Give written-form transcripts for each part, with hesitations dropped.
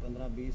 15, 20,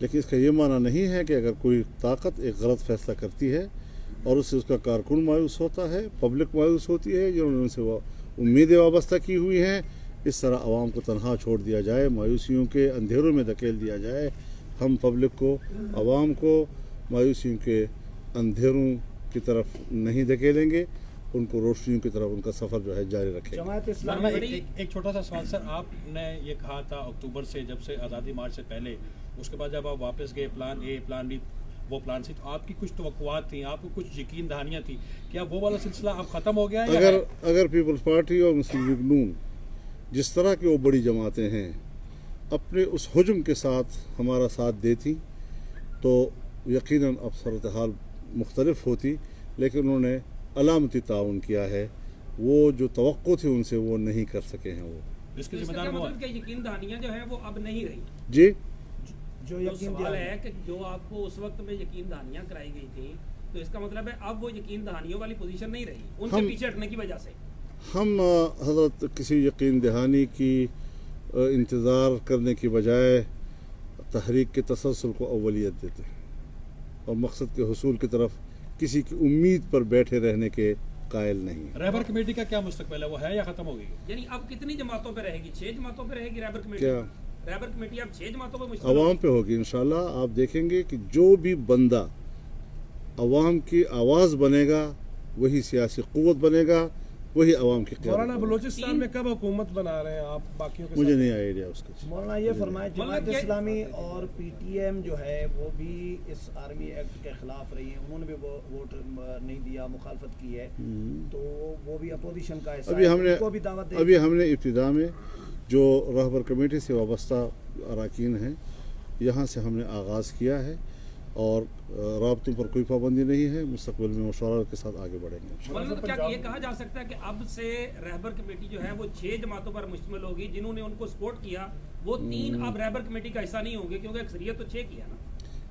لیکن اس کا یہ معنی نہیں ہے کہ اگر کوئی طاقت ایک غلط فیصلہ کرتی ہے اور اس سے اس کا کارکن مایوس ہوتا ہے، پبلک مایوس ہوتی ہے، جنہوں نے ان سے امیدیں وابستہ کی ہوئی ہیں، اس طرح عوام کو تنہا چھوڑ دیا جائے، مایوسیوں کے اندھیروں میں دھکیل دیا جائے. ہم پبلک کو، عوام کو مایوسیوں کے اندھیروں کی طرف نہیں دھکیلیں گے، ان کو روشنیوں کی طرف ان کا سفر جو ہے جاری رکھیں گے. جماعت سر، اسلامی ایک چھوٹا سا سوال سر، آپ نے یہ کہا تھا اکتوبر سے، جب سے آزادی مارچ سے پہلے، اس کے بعد جب آپ واپس گئے، پلان اے، پلان بی، وہ پلان سی، تو آپ کی کچھ توقعات تھیں، آپ کو کچھ یقین دہانیاں تھیں، کیا وہ والا سلسلہ اب ختم ہو گیا ہے؟ اگر پیپلز پارٹی اور مسلم لیگ نون جس طرح کی وہ بڑی جماعتیں ہیں اپنے اس حجم کے ساتھ ہمارا ساتھ دیتی تو یقیناً اب صورتحال مختلف ہوتی، لیکن انہوں نے علامتی تعاون کیا ہے. وہ جو توقع تھی ان سے وہ نہیں کر سکے ہیں. وہ اس کی اس ذمہ کا دار کیا وہ مطلب کہ یقین دہانیاں جو ہیں وہ اب نہیں رہی؟ جی جو جو یقین سوال ہے کہ جو آپ کو اس وقت میں یقین دہانیاں کرائی گئی تھیں، تو اس کا مطلب ہے اب وہ یقین دہانیوں والی پوزیشن نہیں رہی ان سے پیچھے ہٹنے کی وجہ سے. ہم حضرت کسی یقین دہانی کی انتظار کرنے کی بجائے تحریک کے تسلسل کو اولیت دیتے ہیں اور مقصد کے حصول کی طرف کسی کی امید پر بیٹھے رہنے کے قائل نہیں. رہبر کمیٹی کا کیا مستقبل ہے؟ وہ ہے یا ختم ہو گئی؟ یعنی اب کتنی جماعتوں پہ رہے گی؟ 6 جماعتوں پہ رہے گی رہبر کمیٹی؟ کیا رہبر کمیٹی اب 6 جماعتوں پہ مشتمل عوام پہ ہوگی انشاءاللہ. آپ دیکھیں گے کہ جو بھی بندہ عوام کی آواز بنے گا وہی سیاسی قوت بنے گا، وہی عوام کی قیادت مولانا بنے گا. بلوچستان میں کب حکومت بنا رہے ہیں آپ باقیوں کے مجھے ساتھ؟ نہیں آئیڈیا اس کا. مولانا یہ فرمائے جماعت اسلامی اور پی ٹی ایم جو ہے وہ بھی اس آرمی ایکٹ کے خلاف رہی ہیں، انہوں نے بھی ووٹ نہیں دیا، مخالفت کی ہے، تو وہ بھی اپوزیشن کا حصہ ہے، ان کو بھی دعوت دے. ابھی ہم نے ابتدا میں جو رہبر کمیٹی سے وابستہ اراکین ہیں یہاں سے ہم نے آغاز کیا ہے اور رابطوں پر کوئی پابندی نہیں ہے. مستقبل میں مشورہ کے ساتھ آگے بڑھیں گے. مولانا کیا یہ کہا جا سکتا ہے کہ اب سے رہبر کمیٹی جو ہے وہ 6 جماعتوں پر مشتمل ہوگی؟ جنہوں نے ان کو سپورٹ کیا وہ 3 اب رہبر کمیٹی کا حصہ نہیں ہوں گے کیونکہ اکثریت تو 6 کی ہے نا.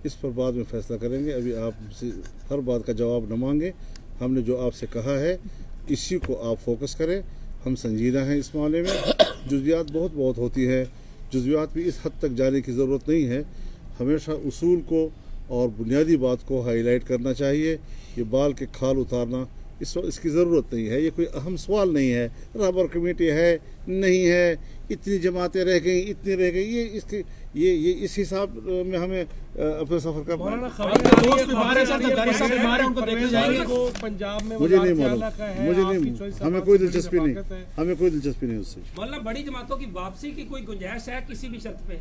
اس پر بعد میں فیصلہ کریں گے. ابھی آپ سے ہر بات کا جواب نہ مانگیں. ہم نے جو آپ سے کہا ہے اسی کو آپ فوکس کریں. ہم سنجیدہ ہیں اس معاملے میں. جزویات بہت ہوتی ہیں، جزویات بھی اس حد تک جانے کی ضرورت نہیں ہے. ہمیشہ اصول کو اور بنیادی بات کو ہائی لائٹ کرنا چاہیے. یہ بال کے کھال اتارنا اس کی ضرورت نہیں ہے. یہ کوئی اہم سوال نہیں ہے. رہبر کمیٹی ہے نہیں ہے، اتنی جماعتیں رہ گئیں، اتنی رہ گئی، یہ اس حساب میں ہمیں اپنے سفر کرنا مولانا ہے. دوست بیمار ہیں سر، زرداری صاحب بیمار ہیں، ان کو دیکھنے جائیں گے. کو پنجاب میں مجھے نہیں وزارت معلوم، اعلیٰ کا ہے، مجھے آپ کی نہیں، چوائس ہمیں آپ کوئی سے دلچسپی بڑی نہیں، رفاقت ہے. ہمیں کوئی دلچسپی نہیں اس سے. مولانا بڑی جماعتوں کی واپسی کی کوئی گنجائش ہے کسی بھی شرط پہ؟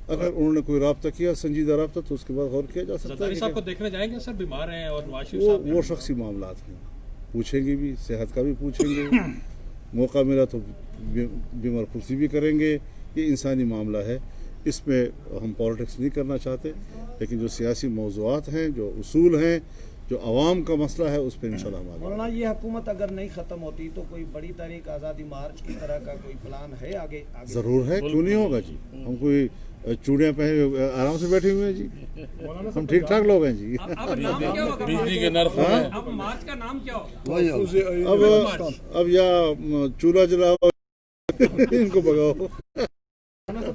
اگر انہوں نے کوئی رابطہ کیا، سنجیدہ رابطہ، تو اس کے بعد غور کیا جا سکتا زرداری صاحب کو ہے. دیکھنے جائیں گے سر، بیمار ہیں اور نواز شریف صاحب وہ شخصی معاملات ہیں، پوچھیں گے بھی، صحت کا بھی پوچھیں گے، موقع ملا تو بیمار پرسی بھی کریں گے. یہ انسانی معاملہ ہے، اس میں ہم پالیٹکس نہیں کرنا چاہتے، لیکن جو سیاسی موضوعات ہیں، جو اصول ہیں، جو عوام کا مسئلہ ہے، اس پہ انشاءاللہ ہم آگے. مولانا یہ حکومت اگر نہیں ختم ہوتی تو کوئی بڑی تحریک آزادی مارچ کی طرح کا کوئی پلان ہے آگے؟ ضرور ہے، کیوں نہیں ہوگا جی. ہم کوئی چوڑیاں پہنے آرام سے بیٹھے ہوئے ہیں جی. ہم ٹھیک ٹھاک لوگ ہیں جی. اب نام کیا ہوگا؟ بجلی کے نرخ اب مارچ کا نام کیا ہوگا؟ اب یا چولہا جلاؤ ان کو بگاؤ.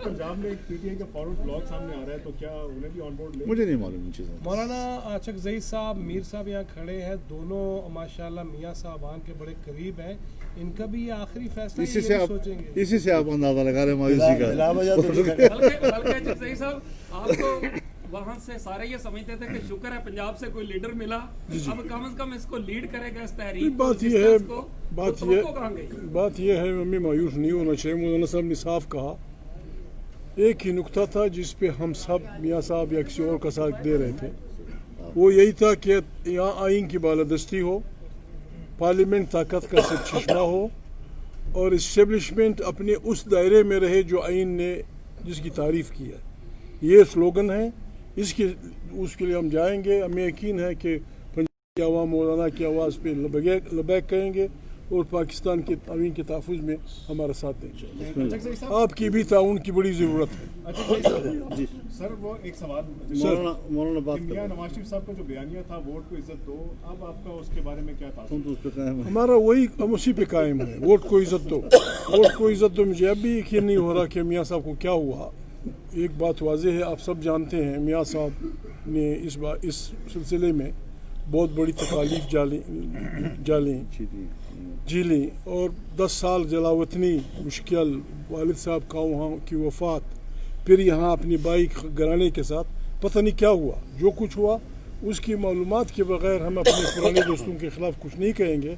پنجاب میں ایک پی ٹی آئی کا فارورڈ بلاک سامنے آ رہا ہے، تو کیا انہیں بھی آن بورڈ لے؟ مجھے نہیں معلوم ان چیزوں. مولانا آچک زئی صاحب، میر صاحب یہاں کھڑے ہیں، دونوں ماشاءاللہ میاں صاحبان کے بڑے قریب ہیں. ان کا بھی یہ آخری فیصلہ اسی سے آپ سوچیں گے؟ اسی سے آپ اندازہ لگا رہے ہیں مایوسی کا. بلکہ صحیح صاحب، آپ کو وہاں سے سارے یہ سمجھتے تھے کہ شکر ہے پنجاب سے کوئی لیڈر ملا، اب کم از کم اس کو لیڈ کرے گا اس تحریک کو. بات یہ ہے، بات یہ ہے ہمیں مایوس نہیں ہونا چاہیے. مولانا صاحب نے صاف کہا. ایک ہی نقطہ تھا جس پہ ہم سب میاں صاحب یا کسی اور کا ساتھ دے رہے تھے، وہ یہی تھا کہ یہاں آئین کی بالادستی ہو، پارلیمنٹ طاقت کا سب چشمہ ہو، اور اسٹیبلشمنٹ اپنے اس دائرے میں رہے جو آئین نے جس کی تعریف کی ہے. یہ سلوگن ہے، اس کے لیے ہم جائیں گے. ہمیں یقین ہے کہ پنجاب کی عوام مولانا کی آواز پہ لبیک کہیں گے اور پاکستان کے آئین کے تحفظ میں ہمارا ساتھ دیں گے. آپ کی بھی تعاون کی بڑی ضرورت ہے. سر وہ ایک سوال، مولانا بات میاں نواز شریف صاحب کا جو بیانیہ تھا ووٹ کو عزت دو، اب آپ کا اس کے بارے میں کیا تاثر؟ ہمارا ہم اسی پہ قائم ہے. ووٹ کو عزت دو، ووٹ کو عزت دو. مجھے اب بھی یقین نہیں ہو رہا کہ میاں صاحب کو کیا ہوا. ایک بات واضح ہے، آپ سب جانتے ہیں میاں صاحب نے اس سلسلے میں بہت بڑی تکالیف جھیلیں اور 10 سال جلاوطنی مشکل، والد صاحب کا وہاں کی وفات، پھر یہاں اپنی بائک گرانے کے ساتھ پتہ نہیں کیا ہوا، جو کچھ ہوا اس کی معلومات کے بغیر ہم اپنے پرانے دوستوں کے خلاف کچھ نہیں کہیں گے،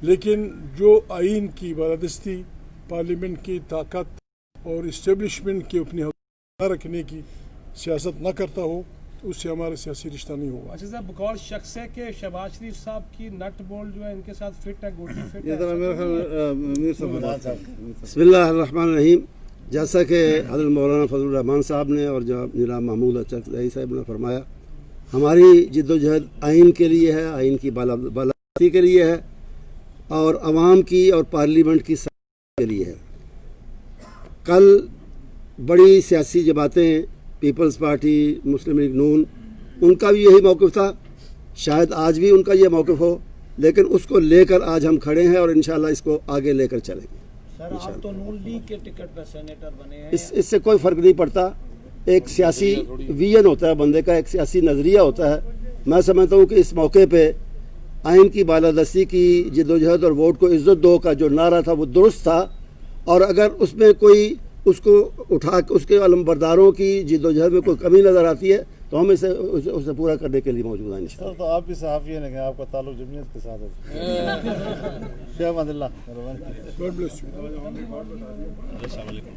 لیکن جو آئین کی بالادستی، پارلیمنٹ کی طاقت اور اسٹیبلشمنٹ کے اپنی حد رکھنے کی سیاست نہ کرتا ہو، اس سے ہمارا سیاسی رشتہ نہیں ہوگا۔ اچھا صاحب، بقول شخص ہے کہ شہباز شریف صاحب کی نٹ بول جو ہے ان کے ساتھ فٹ ہے، گوٹی فٹ یہ ہے۔ ذرا میرے خیال میر صاحب بسم اللہ الرحمن الرحیم۔ جیسا کہ حضرت مولانا فضل الرحمان صاحب نے اور جناب محمود اچکزئی صاحب نے فرمایا، ہماری جد و جہد آئین کے لیے ہے، آئین کی بالادستی کے لیے ہے اور عوام کی اور پارلیمنٹ کی سربراہی کے لیے ہے۔ کل بڑی سیاسی جماعتیں، پیپلز پارٹی، مسلم لیگ نون، ان کا بھی یہی موقف تھا، شاید آج بھی ان کا یہ موقف ہو، لیکن اس کو لے کر آج ہم کھڑے ہیں اور انشاءاللہ اس کو آگے لے کر چلیں گے۔ سر آپ تو نون لیگ کے ٹکٹ پہ سینیٹر بنے ہیں، اس سے کوئی فرق نہیں پڑتا، ایک سیاسی ویژن ہوتا ہے بندے کا، ایک سیاسی نظریہ ہوتا ہے۔ میں سمجھتا ہوں کہ اس موقع پہ آئین کی بالادستی کی جدوجہد اور ووٹ کو عزت دو کا جو نعرہ تھا وہ درست تھا، اور اگر اس میں کوئی اس کو اٹھا کے اس کے علمبرداروں کی جدوجہد میں کوئی کمی نظر آتی ہے تو ہم اسے پورا کرنے کے لیے موجود ہیں انشاءاللہ۔ تو آپ بھی صحافی ہیں، آپ کا تعلق جمعیت کے ساتھ ہے۔ شیخ احمد اللہ God bless you۔ السلام علیکم۔